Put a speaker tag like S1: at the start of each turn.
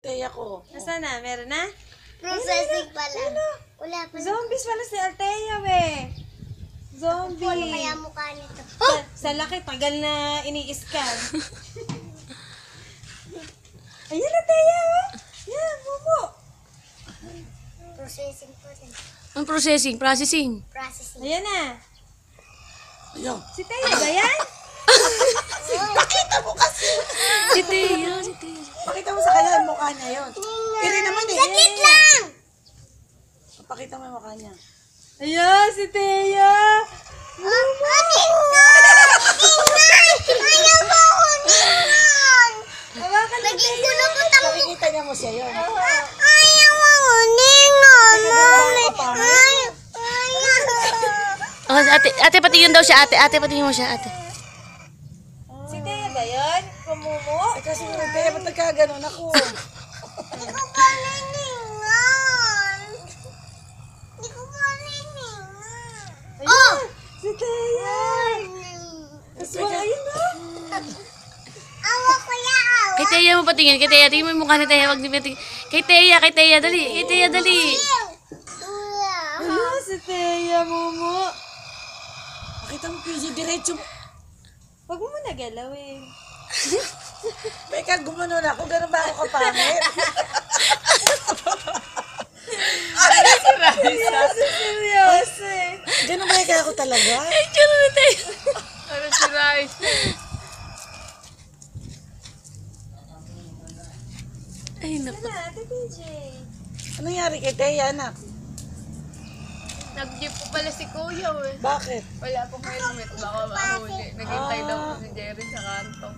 S1: Teya ko.
S2: Nasaan na? Meron na?
S3: Processing pala. Wala pa.
S2: Zombies pala si Althea, we. Zombie.
S3: Ano kaya mukha nito?
S2: Sa laki, tagal na ini-scan. Ayun, Althea, oh. Yan, bubo.
S3: Processing pa rin.
S4: Ang processing? Processing.
S3: Processing.
S2: Ayan na.
S1: Ayun.
S2: Si Thea ba yan?
S1: Pakita mo kasi.
S4: Si Teya, si Teya.
S1: Pakita mo sa kanya yung mukha niya yun. Iri naman eh.
S3: Sakit lang!
S1: Pakita mo yung mukha niya.
S2: Ayan, si Thea.
S3: Ayaw mo ako ningan!
S2: Hawakan na,
S3: Naging
S2: Thea.
S3: gulo ko tang...
S1: Nakikita niya mo siya yun.
S3: Ayaw ako ningan!
S1: Kapangit.
S4: Oh, ate patingin daw siya, ate patingin mo siya, ate.
S2: Si Thea ba yan? Pamumo?
S1: Eh kasi Teya, ba't nagkaganon ako?
S3: Hindi ko pa niningan! Hindi ko pa niningan!
S2: Ayan, si Thea. Aswang, ayun na.
S3: Awa ko yaw!
S4: Kay Teya mo patingin, kay Teya, tingin mo yung mukha ni Teya, wag niyo patingin. Kay Teya, dali, kay Teya, dali.
S2: Ayan, si Thea, mumu.
S1: Pakita mo PG, diretso mo.
S2: Huwag mo na galawin.
S1: Beka, gumanon ako. Ganun ba ako kapangit?
S2: Seryoso eh.
S1: Ganun ba ako talaga?
S4: Ay, tsura ni Teya.
S5: Ano si Rice?
S4: Ay, naku.
S2: Ano, Ate PJ?
S1: Anong nangyari kay Teya, anak?
S5: Nag-jeep po pala si Kuya eh.
S1: Bakit?
S5: Wala pong helmet, baka mahuli. Naghintay daw po si Jerry sa kanto.